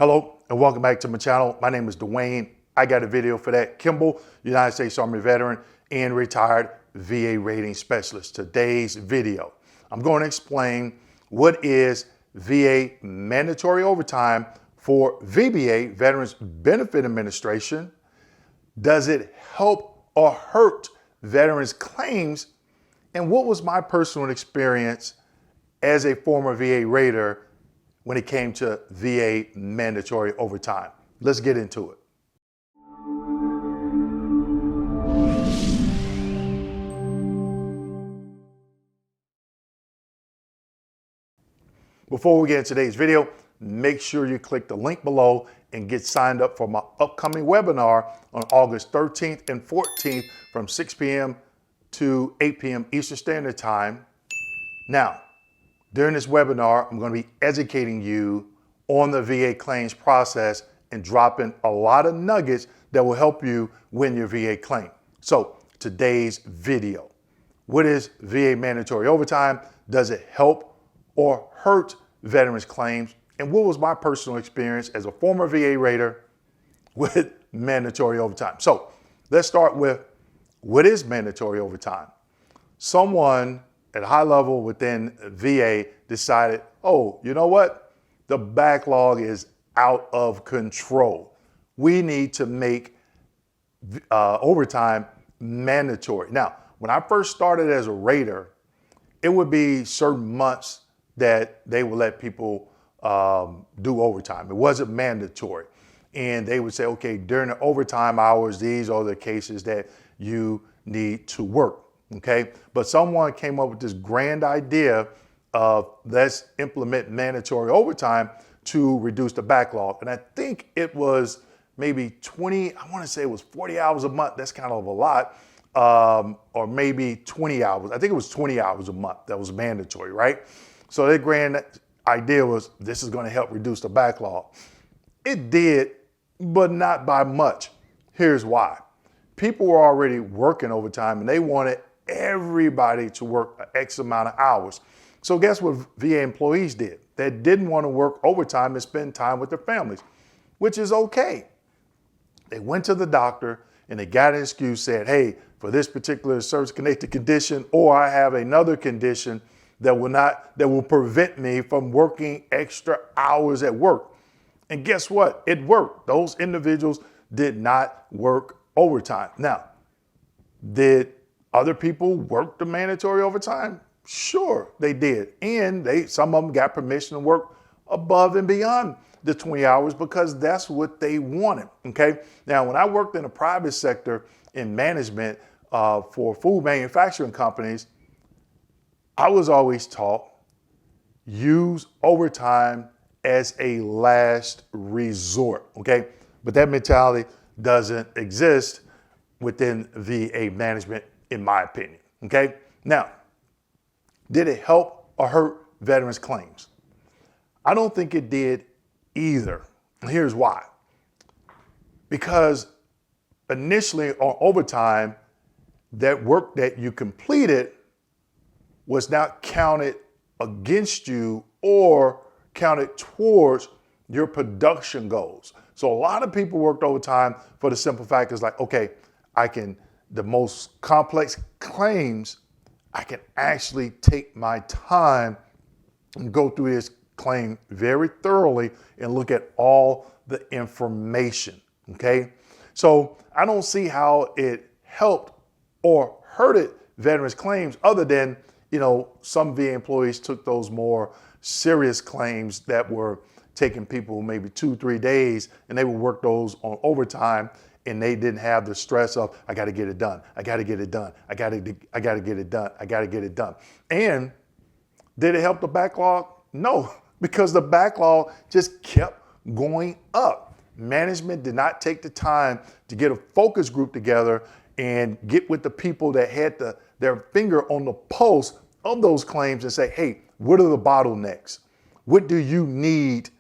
Hello and welcome back to my channel. My name is Dwayne. I got a video for that. Kimball, United States Army veteran and retired VA rating specialist. Today's video, I'm going to explain what is VA mandatory overtime for VBA, Veterans Benefit Administration. Does it help or hurt veterans' claims? And what was my personal experience as a former VA rater when it came to VA mandatory overtime? Let's get into it. Before we get into today's video, make sure you click the link below and get signed up for my upcoming webinar on August 13th and 14th from 6 p.m. to 8 p.m. Eastern Standard Time. Now, during this webinar, I'm going to be educating you on the VA claims process and dropping a lot of nuggets that will help you win your VA claim. So today's video, what is VA mandatory overtime? Does it help or hurt veterans' claims? And what was my personal experience as a former VA rater with mandatory overtime? So let's start with what is mandatory overtime? Someone at a high level within VA decided, oh, you know what? The backlog is out of control. We need to make overtime mandatory. Now, when I first started as a rater, it would be certain months that they would let people do overtime. It wasn't mandatory. And they would say, okay, during the overtime hours, these are the cases that you need to work. Okay, but someone came up with this grand idea of let's implement mandatory overtime to reduce the backlog. And I think it was maybe 20, I want to say it was 40 hours a month. That's kind of a lot. Or maybe 20 hours. I think it was 20 hours a month that was mandatory, right? So their grand idea was this is going to help reduce the backlog. It did, but not by much. Here's why. People were already working overtime and they wanted everybody to work an X amount of hours. So guess what VA employees did? They didn't want to work overtime and spend time with their families, which is okay. They went to the doctor and they got an excuse, said, hey, for this particular service-connected condition, or I have another condition that will prevent me from working extra hours at work. And guess what? It worked. Those individuals did not work overtime. Now, did other people work the mandatory overtime? Sure, they did. And some of them got permission to work above and beyond the 20 hours because that's what they wanted, okay? Now, when I worked in the private sector in management for food manufacturing companies, I was always taught, use overtime as a last resort, okay? But that mentality doesn't exist within VA management, in my opinion, okay? Now, did it help or hurt veterans' claims? I don't think it did either. Here's why. Because initially on overtime, that work that you completed was not counted against you or counted towards your production goals. So a lot of people worked overtime for the simple fact is like, okay, the most complex claims, I can actually take my time and go through this claim very thoroughly and look at all the information, okay? So I don't see how it helped or hurted veterans' claims other than, some VA employees took those more serious claims that were taking people maybe 2-3 days and they would work those on overtime and they didn't have the stress of, I got to get it done. I got to get it done. I got to get it done. I got to get it done. And did it help the backlog? No, because the backlog just kept going up. Management did not take the time to get a focus group together and get with the people that had their finger on the pulse of those claims and say, hey, what are the bottlenecks? What do you need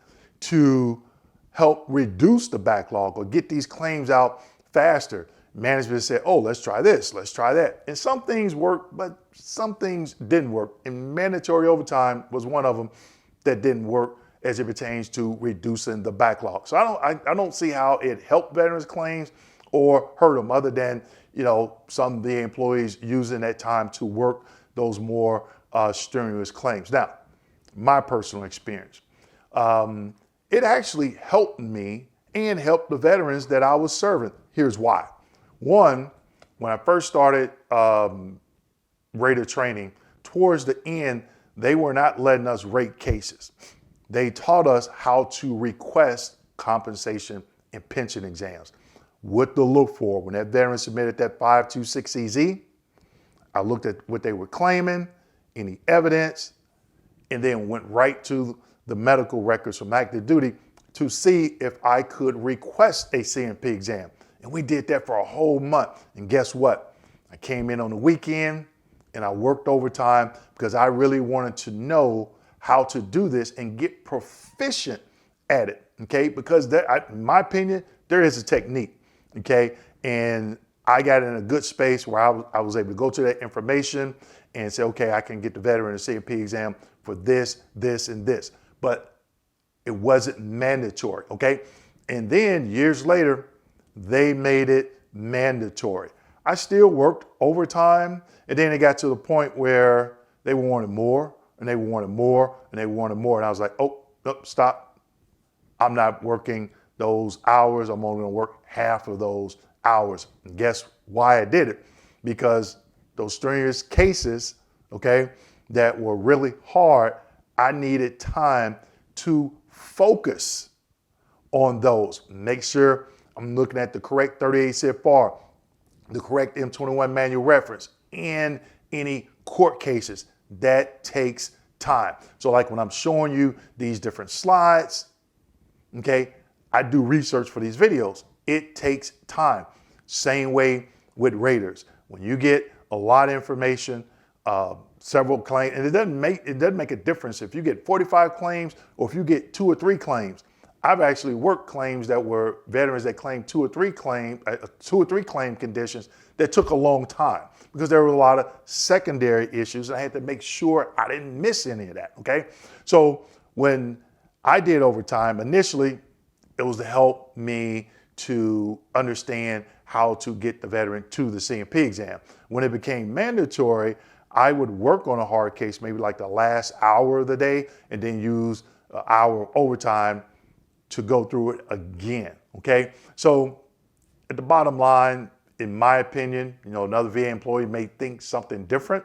to help reduce the backlog or get these claims out faster? Management said, oh, let's try this, let's try that. And some things worked, but some things didn't work. And mandatory overtime was one of them that didn't work as it pertains to reducing the backlog. So I don't see how it helped veterans claims or hurt them, other than, you know, some of the employees using that time to work those more strenuous claims. Now, my personal experience, it actually helped me and helped the veterans that I was serving. Here's why. One, when I first started rater training, towards the end, they were not letting us rate cases. They taught us how to request compensation and pension exams, what to look for. When that veteran submitted that 526EZ, I looked at what they were claiming, any evidence, and then went right to the medical records from active duty to see if I could request a C&P exam. And we did that for a whole month. And guess what? I came in on the weekend and I worked overtime because I really wanted to know how to do this and get proficient at it, okay? Because there, in my opinion, there is a technique, okay? And I got in a good space where I was able to go to that information and say, okay, I can get the veteran a C&P exam for this, this, and this. But it wasn't mandatory, okay? And then years later, they made it mandatory. I still worked overtime, and then it got to the point where they wanted more, and they wanted more, and they wanted more. And I was like, oh, nope, stop. I'm not working those hours. I'm only gonna work half of those hours. And guess why I did it? Because those strenuous cases, okay, that were really hard, I needed time to focus on those. Make sure I'm looking at the correct 38 CFR, the correct M21 manual reference, and any court cases. That takes time. So like when I'm showing you these different slides, okay, I do research for these videos. It takes time. Same way with raters. When you get a lot of information, several claims, and it doesn't make a difference if you get 45 claims or if you get 2 or 3 claims. I've actually worked claims that were veterans that claimed 2 or 3 claim conditions that took a long time because there were a lot of secondary issues, and I had to make sure I didn't miss any of that, okay? So when I did overtime, initially, it was to help me to understand how to get the veteran to the C&P exam. When it became mandatory, I would work on a hard case, maybe like the last hour of the day, and then use an hour of overtime to go through it again, okay? So at the bottom line, in my opinion, you know, another VA employee may think something different.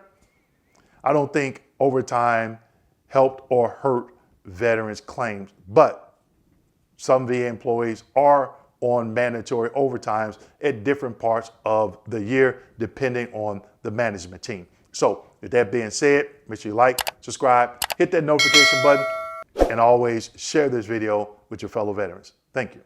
I don't think overtime helped or hurt veterans' claims, but some VA employees are on mandatory overtimes at different parts of the year, depending on the management team. So with that being said, make sure you like, subscribe, hit that notification button, and always share this video with your fellow veterans. Thank you.